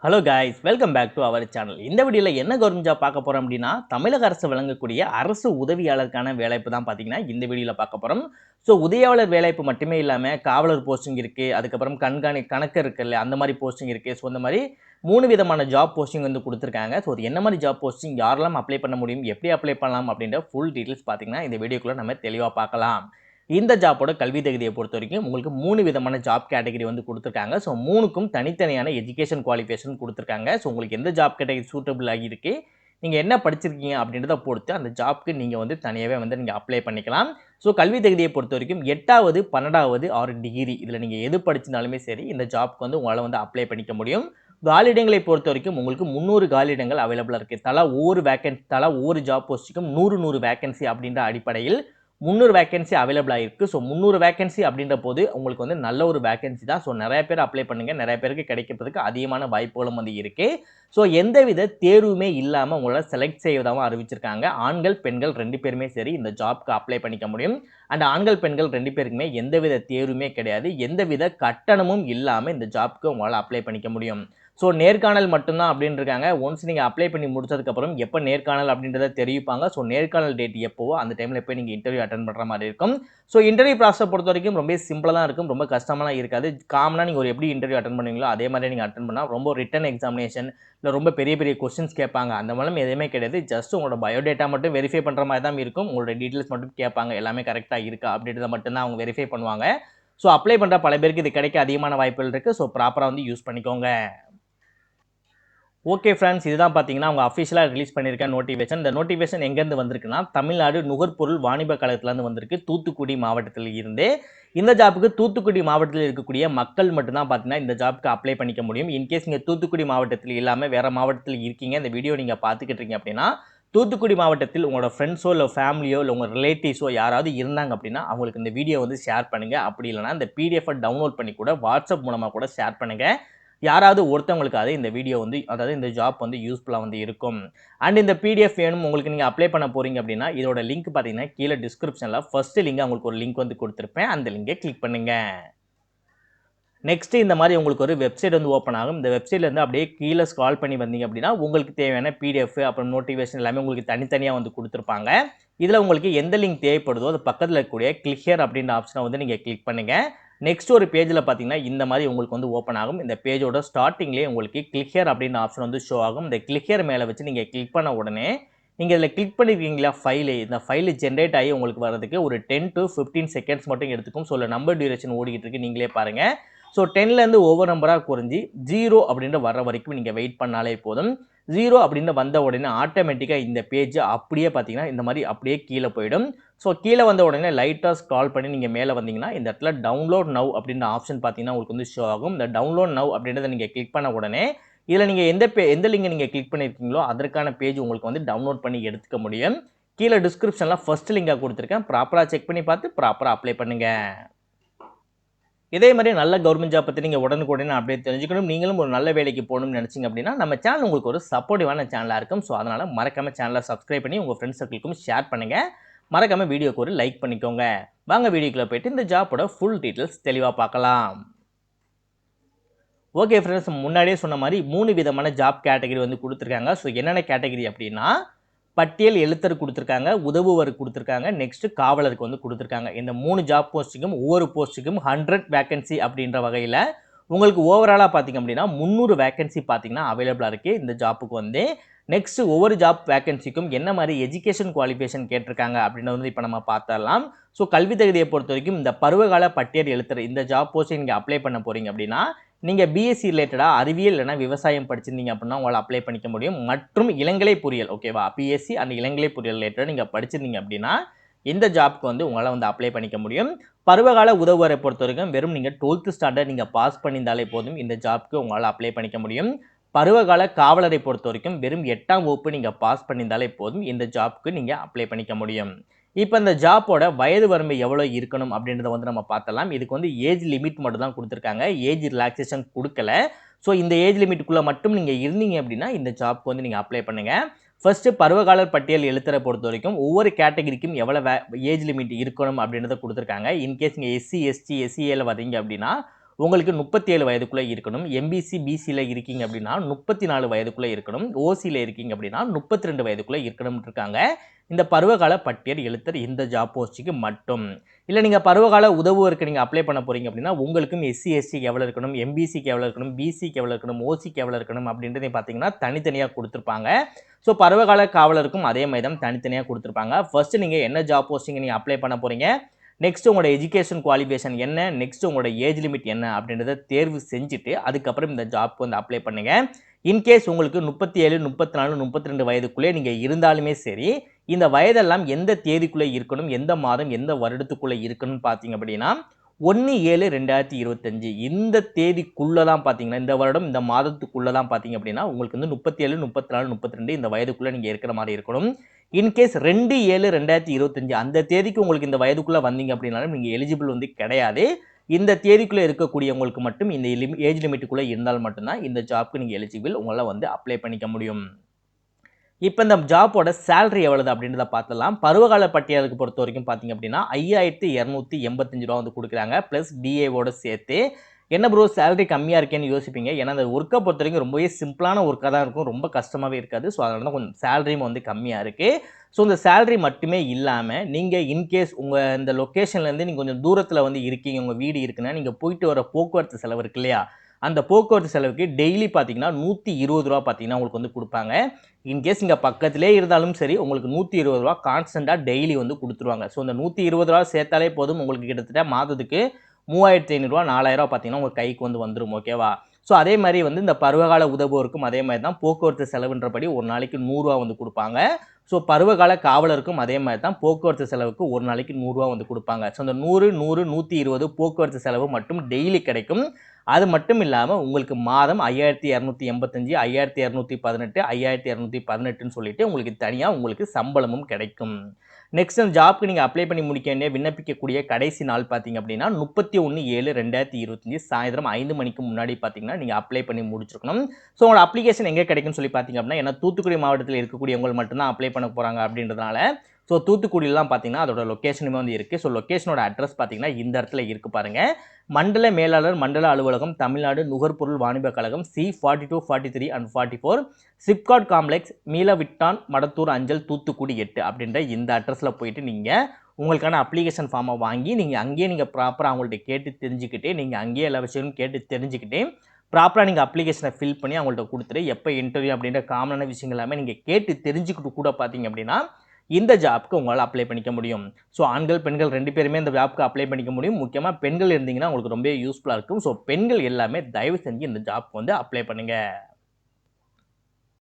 Hello guys, welcome back to our channel. இந்த வீடியோவில் என்ன கவர்மெண்ட் ஜாப் பார்க்க போகிறோம் அப்படின்னா, தமிழக அரசு வழங்கக்கூடிய அரசு உதவியாளருக்கான வேலைப்பு தான் பார்த்தீங்கன்னா இந்த வீடியோவில் பார்க்க போகிறோம். ஸோ உதவியாளர் வேலைப்பு மட்டுமே இல்லாமல் காவலர் போஸ்டிங் இருக்குது, அதுக்கப்புறம் கணக்கு இருக்குல்ல அந்த மாதிரி போஸ்டிங் இருக்குது. ஸோ இந்த மாதிரி 3 விதமான ஜாப் போஸ்டிங் வந்து கொடுத்துருக்காங்க. ஸோ அது என்ன மாதிரி ஜாப் போஸ்டிங், யாரெல்லாம் அப்ளை பண்ண முடியும், எப்படி அப்ளை பண்ணலாம் அப்படின்ற ஃபுல் டீட்டெயில்ஸ் பார்த்தீங்கன்னா இந்த வீடியோக்குள்ளே நம்ம தெளிவாக பார்க்கலாம். இந்த ஜாப்போட கல்வி தகுதியை பொறுத்த வரைக்கும் உங்களுக்கு 3 விதமான ஜாப் கேட்டகரி வந்து கொடுத்துருக்காங்க. ஸோ 3க்கும் தனித்தனியான எஜுகேஷன் குவாலிஃபிகேஷன் கொடுத்துருக்காங்க. ஸோ உங்களுக்கு எந்த ஜாப் கேட்டகரி சூட்டபிள் ஆகியிருக்கு, நீங்கள் என்ன படிச்சிருக்கீங்க அப்படின்றத பொறுத்து அந்த ஜாப்க்கு நீங்கள் வந்து தனியாகவே வந்து நீங்கள் அப்ளை பண்ணிக்கலாம். ஸோ கல்வி தகுதியை பொறுத்த வரைக்கும் 8வது 12வது ஆர் டிகிரி இதில் நீங்கள் எது படிச்சிருந்தாலுமே சரி இந்த ஜாப்க்கு வந்து உங்களால் வந்து அப்ளை பண்ணிக்க முடியும். காலியிடங்களை பொறுத்த வரைக்கும் உங்களுக்கு 300 காலியிடங்கள் அவைலபிளாக இருக்குது. தலா ஒவ்வொரு ஜாப் போஸ்ட்டுக்கும் 100 வேகன்சி அப்படின்ற அடிப்படையில் 300 வேகன்சி அவைலபிளாக இருக்குது. ஸோ 300 வேகன்சி அப்படின்ற போது உங்களுக்கு வந்து நல்ல ஒரு வேகன்சி தான். ஸோ நிறைய பேர் அப்ளை பண்ணுங்கள், நிறைய பேருக்கு கிடைக்கிறதுக்கு அதிகமான வாய்ப்புகளும் வந்து இருக்குது. ஸோ எந்தவித தேர்வுமே இல்லாமல் உங்களை செலக்ட் செய்வதாகவும் அறிவிச்சிருக்காங்க. ஆண்கள் பெண்கள் 2 பேருமே சரி இந்த ஜாப்க்கு அப்ளை பண்ணிக்க முடியும். அண்ட் ஆண்கள் பெண்கள் 2 பேருக்குமே எந்தவித தேர்வுமே கிடையாது, எந்தவித கட்டணமும் இல்லாமல் இந்த ஜாப்க்கு உங்களால் அப்ளை பண்ணிக்க முடியும். ஸோ நேர்காணல் மட்டும்தான் அப்படின்னு இருக்காங்க. ஒன்ஸ் நீங்கள் அப்ளை பண்ணி முடிச்சதுக்கப்புறம் எப்போ நேர்காணல் அப்படின்றத தெரிவிப்பாங்க. ஸோ நேர்காணல் டேட் எப்போவோ அந்த டைமில் போய் நீங்கள் இன்டர்வியூ அட்டன் பண்ணுற மாதிரி இருக்கும். ஸோ இன்டர்வியூ ப்ராசஸை பொறுத்த வரைக்கும் ரொம்ப சிம்பிளாக தான் இருக்கும், ரொம்ப கஷ்டமாக இருக்காது. காமனாக நீங்கள் ஒரு எப்படி இன்டர்வியூ அட்டன் பண்ணுவீங்களோ அதே மாதிரி நீங்கள் அட்டன் பண்ணால் ரொம்ப ரிட்டன் எக்ஸாமினேஷன் இல்லை ரொம்ப பெரிய பெரிய கொஸ்டின்ஸ் கேட்பாங்க அந்த மாதிரி எதுவுமே கிடையாது. ஜஸ்ட் உங்களோட பயோடேட்டா மட்டும் வெரிஃபை பண்ணுற மாதிரி தான் இருக்கும். உங்களோட டீட்டெயில்ஸ் மட்டும் கேட்பாங்க, எல்லாமே கரெக்டாக இருக்கா அப்படின்றத மட்டும்தான் அவங்க வெரிஃபை பண்ணுவாங்க. ஸோ அப்ளை பண்ணுற பல பேருக்கு இது கிடைக்க அதிகமான வாய்ப்புகள் இருக்குது. ஸோ ப்ராப்பராக வந்து யூஸ் பண்ணிக்கோங்க. ஓகே ஃப்ரெண்ட்ஸ், இதுதான் பார்த்தீங்கன்னா அவங்க அஃபிஷியலாக ரிலீஸ் பண்ணியிருக்க நோட்டிஃபிகேஷன். இந்த நோட்டிஃபிகேஷன் எங்கேருந்து வந்திருக்குன்னா தமிழ்நாடு நுகர்பொருள் வாணிப கழகத்துலேருந்து வந்திருக்கு, தூத்துக்குடி மாவட்டத்தில் இருந்து. இந்த ஜாப்புக்கு தூத்துக்குடி மாவட்டத்தில் இருக்கக்கூடிய மக்கள் மட்டும்தான் பார்த்தீங்கன்னா இந்த ஜாப்புக்கு அப்ளை பண்ணிக்க முடியும். இன்கேஸ் நீங்கள் தூத்துக்குடி மாவட்டத்தில் இல்லாமல் வேறு மாவட்டத்தில் இருக்கீங்க, இந்த வீடியோ நீங்கள் பார்த்துக்கிட்டு இருக்கீங்க அப்படின்னா தூத்துக்குடி மாவட்டத்தில் உங்களோட ஃப்ரெண்ட்ஸோ இல்லை ஃபேமிலியோ இல்லை உங்கள் ரிலேட்டிவ்ஸோ யாராவது இருந்தாங்க அப்படின்னா அவங்களுக்கு இந்த வீடியோ வந்து ஷேர் பண்ணுங்கள். அப்படி இல்லைனா இந்த பிடிஎஃபை டவுன்லோட் பண்ணி கூட வாட்ஸ்அப் மூலமாக கூட ஷேர் பண்ணுங்கள். யாராவது ஒருத்தவங்களுக்கு இந்த வீடியோ வந்து அதாவது இந்த ஜாப் வந்து யூஸ்ஃபுல்லாக வந்து இருக்கும். அண்ட் இந்த பிடிஎஃப் வேணும் உங்களுக்கு, நீங்கள் அப்ளை பண்ண போகிறீங்க அப்படின்னா இதோட லிங்க் பார்த்தீங்கன்னா கீழே டிஸ்கிரிப்ஷனில் ஃபர்ஸ்ட் லிங்க் உங்களுக்கு ஒரு லிங்க் வந்து கொடுத்துருப்பேன், அந்த லிங்கை கிளிக் பண்ணுங்கள். நெக்ஸ்ட்டு இந்த மாதிரி உங்களுக்கு ஒரு வெப்சைட் வந்து ஓப்பன் ஆகும். இந்த வெப்சைட்லேருந்து அப்படியே கீழே ஸ்க்ரால் பண்ணி வந்தீங்க அப்படின்னா உங்களுக்கு தேவையான பிடிஎஃப் அப்புறம் நோட்டிஃபிகேஷன் எல்லாமே உங்களுக்கு தனித்தனியாக வந்து கொடுத்துருப்பாங்க. இதில் உங்களுக்கு எந்த லிங்க் தேவைப்படுதோ அது பக்கத்தில் இருக்கக்கூடிய கிளிக் ஹியர் அப்படின்ற ஆப்ஷனை வந்து நீங்கள் கிளிக் பண்ணுங்கள். நெக்ஸ்ட் ஒரு பேஜில் பார்த்தீங்கன்னா இந்த மாதிரி உங்களுக்கு வந்து ஓப்பன் ஆகும். இந்த பேஜோட ஸ்டார்டிங்லேயே உங்களுக்கு கிளிக் ஹியர் அப்படின்ற ஆப்ஷன் வந்து ஷோ ஆகும். இந்த கிளிக் ஹியர் மேலே வச்சு நீங்கள் கிளிக் பண்ண உடனே நீங்கள் இதில் கிளிக் பண்ணியிருக்கீங்களா இந்த ஃபைலு ஜென்ரேட் ஆகி உங்களுக்கு வரதுக்கு ஒரு 10 to 15 செகண்ட்ஸ் மட்டும் எடுத்துக்கும். ஸோ நம்பர் டியூரேஷன் ஓடிக்கிட்டு இருக்கு, நீங்களே பாருங்கள். ஸோ 10லேருந்து ஒவ்வொரு நம்பராக குறைஞ்சி 0 அப்படின்ற வர வரைக்கும் நீங்கள் வெயிட் பண்ணாலே போதும். 0 அப்படின்னு வந்த உடனே ஆட்டோமேட்டிக்காக இந்த பேஜ் அப்படியே பார்த்தீங்கன்னா இந்த மாதிரி அப்படியே கீழே போயிடும். ஸோ கீழே வந்த உடனே லைட்டாக ஸ்க்ரால் பண்ணி நீங்கள் மேலே வந்தீங்கன்னா இந்த இடத்துல டவுன்லோட் நவ் அப்படின்ற ஆப்ஷன் பார்த்தீங்கன்னா உங்களுக்கு வந்து ஷோ ஆகும். இந்த டவுன்லோட் நவ் அப்படின்றத நீங்கள் கிளிக் பண்ண உடனே இதில் நீங்கள் எந்த லிங்கை நீங்கள் கிளிக் பண்ணியிருக்கீங்களோ அதற்கான பேஜ் உங்களுக்கு வந்து டவுன்லோட் பண்ணி எடுத்துக்க முடியும். கீழே டிஸ்கிரிப்ஷனில் ஃபர்ஸ்ட் லிங்காக கொடுத்துருக்கேன், ப்ராப்பராக செக் பண்ணி பார்த்து ப்ராப்பராக அப்ளை பண்ணுங்கள். இதே மாதிரி நல்ல கவர்மெண்ட் ஜாப் பற்றி நீங்கள் உடனுக்குடனே அப்படியே தெரிஞ்சுக்கணும், நீங்களும் ஒரு நல்ல வேலைக்கு போகணும்னு நினச்சிங்க அப்படின்னா நம்ம சேனல் உங்களுக்கு ஒரு சப்போர்ட்டிவான சேனலாக இருக்கும். ஸோ அதனால் மறக்காமல் சேனலை சப்ஸ்கிரைப் பண்ணி உங்கள் ஃப்ரெண்ட்ஸ் சர்க்கிளுக்கும் ஷேர் பண்ணுங்கள். மறக்காமல் வீடியோக்கு ஒரு லைக் பண்ணிக்கோங்க. வாங்க வீடியோக்குள்ளே போய்ட்டு இந்த ஜாப்போட ஃபுல் டீட்டெயில்ஸ் தெளிவாக பார்க்கலாம். ஓகே ஃப்ரெண்ட்ஸ், முன்னாடியே சொன்ன மாதிரி 3 விதமான ஜாப் கேட்டகரி வந்து கொடுத்துருக்காங்க. ஸோ என்னென்ன கேட்டகரி அப்படின்னா பட்டியல் எழுத்தர் கொடுத்துருக்காங்க, உதவுவர் கொடுத்துருக்காங்க, நெக்ஸ்ட்டு காவலருக்கு வந்து கொடுத்துருக்காங்க. இந்த 3 ஜாப் போஸ்ட்டுக்கும் ஒவ்வொரு போஸ்ட்டுக்கும் 100 வேகன்சி அப்படின்ற வகையில் உங்களுக்கு ஓவராலாக பார்த்திங்க அப்படின்னா 300 வேகன்சி பார்த்திங்கன்னா அவைலபிளாக இருக்குது இந்த ஜாப்புக்கு வந்து. நெக்ஸ்ட்டு ஒவ்வொரு ஜாப் வேகன்சிக்கும் என்ன மாதிரி எஜுகேஷன் குவாலிஃபிகேஷன் கேட்டிருக்காங்க அப்படின்றது வந்து இப்போ நம்ம பார்த்துடலாம். ஸோ கல்வி தகுதியை பொறுத்த வரைக்கும் இந்த பருவகால பட்டியல் எழுத்தர் இந்த ஜாப் போஸ்ட்டை நீங்கள் அப்ளை பண்ண போகிறீங்க அப்படின்னா நீங்கள் பிஎஸ்சி ரிலேட்டடாக அறிவியல் இல்லைனா விவசாயம் படிச்சிருந்தீங்க அப்படின்னா உங்களால் அப்ளை பண்ணிக்க முடியும். மற்றும் இளங்கலை பொறியியல், ஓகேவா, பிஎஸ்சி அண்ட் இளங்கலை பொறியியல் ரிலேட்டடாக நீங்கள் படிச்சிருந்தீங்க அப்படின்னா இந்த ஜாப்க்கு வந்து உங்களால் வந்து அப்ளை பண்ணிக்க முடியும். பருவகால உதவுவரை பொறுத்த வரைக்கும் வெறும் நீங்கள் 12th ஸ்டாண்டர்ட் நீங்கள் பாஸ் பண்ணியிருந்தாலே போதும் இந்த ஜாப்க்கு உங்களால் அப்ளை பண்ணிக்க முடியும். பருவகால காவலரை பொறுத்த வரைக்கும் வெறும் 8ஆம் வகுப்பு நீங்கள் பாஸ் பண்ணியிருந்தாலே போதும் இந்த ஜாப்க்கு நீங்கள் அப்ளை பண்ணிக்க முடியும். இப்போ இந்த ஜாப்போட வயது வரம்பு எவ்வளோ இருக்கணும் அப்படின்றத வந்து நம்ம பார்த்தலாம். இதுக்கு வந்து ஏஜ் லிமிட் மட்டும் தான் கொடுத்துருக்காங்க, ஏஜ் ரிலாக்ஸேஷன் கொடுக்கல. ஸோ இந்த ஏஜ் லிமிட்டுக்குள்ளே மட்டும் நீங்கள் இருந்தீங்க அப்படின்னா இந்த ஜாப்க்கு வந்து நீங்கள் அப்ளை பண்ணுங்கள். ஃபர்ஸ்ட்டு பருவகாலர் பட்டியல் எழுத்தரை பொறுத்த வரைக்கும் ஒவ்வொரு கேட்டகரிக்கும் எவ்வளோ ஏஜ் லிமிட் இருக்கணும் அப்படின்றத கொடுத்துருக்காங்க. இன்கேஸ் நீங்கள் எஸ்சி எஸ்டி எஸ்சிஏல வரீங்க அப்படின்னா உங்களுக்கு 37 வயதுக்குள்ள இருக்கணும். எம்பிசி, பிசில இருக்கீங்க அப்படின்னா 34 வயதுக்குள்ள இருக்கணும். ஓசில இருக்கீங்க அப்படின்னா 32 வயதுக்குள்ள இருக்கணும்னு இருக்காங்க. இந்த பருவகால பட்டியல் எழுத்தர் இந்த ஜாப் போஸ்ட்டுக்கு மட்டும். இல்ல நீங்க பருவகால உதவுவருக்கு நீங்க அப்ளை பண்ண போறீங்க அப்படின்னா, உங்களுக்கும் எஸ்சி, எஸ்டிக்கு எவ்வளோ இருக்கணும், எம்பிசிக்கு எவ்வளோ இருக்கணும், பிசிக்கு எவ்வளோ இருக்கணும், ஓசிக்கு எவ்வளோ இருக்கணும் அப்படின்றதை பார்த்தீங்கன்னா தனித்தனியா குடுத்திருப்பாங்க. ஸோ பருவகால காவலருக்கும் அதே மாரி தான் தனித்தனியா குடுத்திருப்பாங்க. ஃபர்ஸ்ட் நீங்க என்ன ஜாப் போஸ்டிங் நீங்க அப்ளை பண்ண போறீங்க, நெக்ஸ்ட் உங்களோட எஜுகேஷன் குவாலிஃபிகேஷன் என்ன, நெக்ஸ்ட் உங்களோட ஏஜ் லிமிட் என்ன அப்படின்றத தேர்வு செஞ்சுட்டு, அதுக்கப்புறம் இந்த ஜாப்க்கு வந்து அப்ளை பண்ணுங்க. இன்கேஸ் உங்களுக்கு 37, 34, 32 வயதுக்குள்ளே நீங்க இருந்தாலுமே சரி, இந்த வயதெல்லாம் எந்த தேதிக்குள்ள இருக்கணும், எந்த மாதம், எந்த வருடத்துக்குள்ள இருக்கணும்னு பார்த்தீங்க அப்படின்னா, 1/7/2025 இந்த தேதிக்குள்ள தான் பார்த்தீங்கன்னா, இந்த வருடம் இந்த மாதத்துக்குள்ள தான் பார்த்தீங்க அப்படின்னா, உங்களுக்கு வந்து 37, 34, 32 இந்த வயதுக்குள்ள நீங்க இருக்கிற மாரி இருக்கணும். இன்கேஸ் 2/7/2025 அந்த தேதிக்கு உங்களுக்கு இந்த வயதுக்குள்ள வந்தீங்க அப்படின்னாலும் நீங்க எலிஜிபிள் வந்து கிடையாது. இந்த தேதிக்குள்ள இருக்கக்கூடியவங்களுக்கு மட்டும் இந்த ஏஜ் லிமிட்டுக்குள்ள இருந்தால் மட்டும் தான் இந்த ஜாப்க்கு நீங்க எலிஜிபிள். உங்களால வந்து அப்ளை பண்ணிக்க முடியும். இப்ப இந்த ஜாப்போட சேலரி எவ்வளவு அப்படின்றத பார்த்துடலாம். பருவகால பட்டியலுக்கு பொறுத்தவரைக்கும் பார்த்தீங்க அப்படின்னா, ரூ. 5285 வந்து குடுக்குறாங்க. பிளஸ் டிஏவோட சேர்த்து. என்ன ப்ரோ சேலரி கம்மியா இருக்கேன்னு யோசிப்பீங்க. ஏன்னா, அந்த ஒர்க்க பொறுத்தவரைக்கும் ரொம்பவே சிம்பிளான ஒர்க்கா தான் இருக்கும். ரொம்ப கஷ்டமாவே இருக்காது. ஸோ, அதனால தான் கொஞ்சம் சேலரியும் வந்து கம்மியா இருக்கு. ஸோ, இந்த சேலரி மட்டுமே இல்லாம, நீங்க இன்கேஸ் உங்க இந்த லொகேஷன்லேருந்து நீங்க கொஞ்சம் தூரத்தில வந்து இருக்கீங்க, உங்க வீடு இருக்குன்னா, நீங்க போயிட்டு வர போக்குவரத்து செலவு இருக்கு இல்லையா? அந்த போக்குவரத்து செலவுக்கு டெய்லி பார்த்தீங்கன்னா, ரூ. 120 பார்த்தீங்கன்னா உங்களுக்கு வந்து குடுப்பாங்க. இன்கேஸ் இங்க பக்கத்திலே இருந்தாலும் சரி, உங்களுக்கு ரூ. 120 கான்ஸ்டன்ட்டா டெய்லி வந்து குடுத்துருவாங்க. ஸோ, இந்த ரூ. 120 சேர்த்தாலே போதும். உங்களுக்கு கிட்டத்தட்ட மாதத்துக்கு ரூ. 3500 ரூ. 4000 பார்த்தீங்கன்னா, உங்க கைக்கு வந்து வந்துரும். ஓகேவா? ஸோ, அதே மாரி வந்து இந்த பருவகால உதவுவோருக்கும் அதே மாரி தான் போக்குவரத்து செலவுன்றபடி ஒரு நாளைக்கு ரூ. 100 வந்து குடுப்பாங்க. ஸோ, பருவகால காவலருக்கும் அதே மாரி தான் போக்குவரத்து செலவுக்கு ஒரு நாளைக்கு ரூ. 100 வந்து குடுப்பாங்க. ஸோ, இந்த 100, 100, 120 போக்குவரத்து செலவு மட்டும் டெய்லி கிடைக்கும். அது மட்டும் இல்லாம உங்களுக்கு மாதம் 5285, 5218, 5218ன்னு சொல்லிட்டு உங்களுக்கு தனியா உங்களுக்கு சம்பளமும் கிடைக்கும். நெக்ஸ்ட் அந்த ஜாப்க்கு நீங்க அப்ளை பண்ணி முடிக்க வேண்டிய விண்ணப்பிக்கக்கூடிய கடைசி நாள் பார்த்தீங்க அப்படின்னா, 31/7/2025 சாயந்திரம் 5 மணிக்கு முன்னாடி பார்த்தீங்கன்னா, நீங்க அப்ளை பண்ணி முடிச்சிருக்கணும். ஸோ உங்களோட அப்ளிகேஷன் எங்க கிடைக்கும்னு சொல்லி பார்த்தீங்க அப்படின்னா, ஏன்னா தூத்துக்குடி மாவட்டத்தில இருக்கக்கூடியவங்க மட்டும் தான் அப்ளை பண்ண போறாங்க அப்படின்றதுனால, ஸோ தூத்துக்குடியிலாம் பார்த்தீங்கன்னா, அதோட லொகேஷனுமே வந்து இருக்கு. ஸோ லொகேஷனோட அட்ரஸ் பார்த்தீங்கன்னா, இந்த இடத்துல இருக்கு பாருங்க. மண்டல மேலாளர், மண்டல அலுவலகம், தமிழ்நாடு நுகர்பொருள் வாணிபக் கழகம், C42, 43 and 44, SIPCOT complex, Meelavittan, Madathur அஞ்சல், தூத்துக்குடி 8 அப்படின்ற இந்த அட்ரஸ்ல போயிட்டு நீங்க உங்களுக்கான அப்ளிகேஷன் ஃபார்மை வாங்கி, நீங்க அங்கேயே நீங்க ப்ராப்பரா அவங்கள்ட்ட கேட்டு தெரிஞ்சுக்கிட்டு, நீங்க அங்கேயே எல்லா விஷயமும் கேட்டு தெரிஞ்சுக்கிட்டு, ப்ராப்பரா நீங்க அப்ளிகேஷனை ஃபில் பண்ணி அவங்கள்ட்ட குடுத்துட்டு, எப்ப இன்டர்வியூ அப்படின்ற காமனான விஷயங்கள் எல்லாமே நீங்க கேட்டு தெரிஞ்சுக்கிட்டு கூட பார்த்தீங்க அப்படின்னா, இந்த ஜாப்க்கு உங்களால அப்ளை பண்ணிக்க முடியும். ஸோ ஆண்கள், பெண்கள் 2 பேருமே இந்த ஜாப்க்கு அப்ளை பண்ணிக்க முடியும். முக்கியமா பெண்கள் இருந்தீங்கன்னா உங்களுக்கு ரொம்ப யூஸ்ஃபுல்லா இருக்கும். ஸோ பெண்கள் எல்லாமே தயவு செஞ்சு இந்த ஜாப்க்கு வந்து அப்ளை பண்ணுங்க.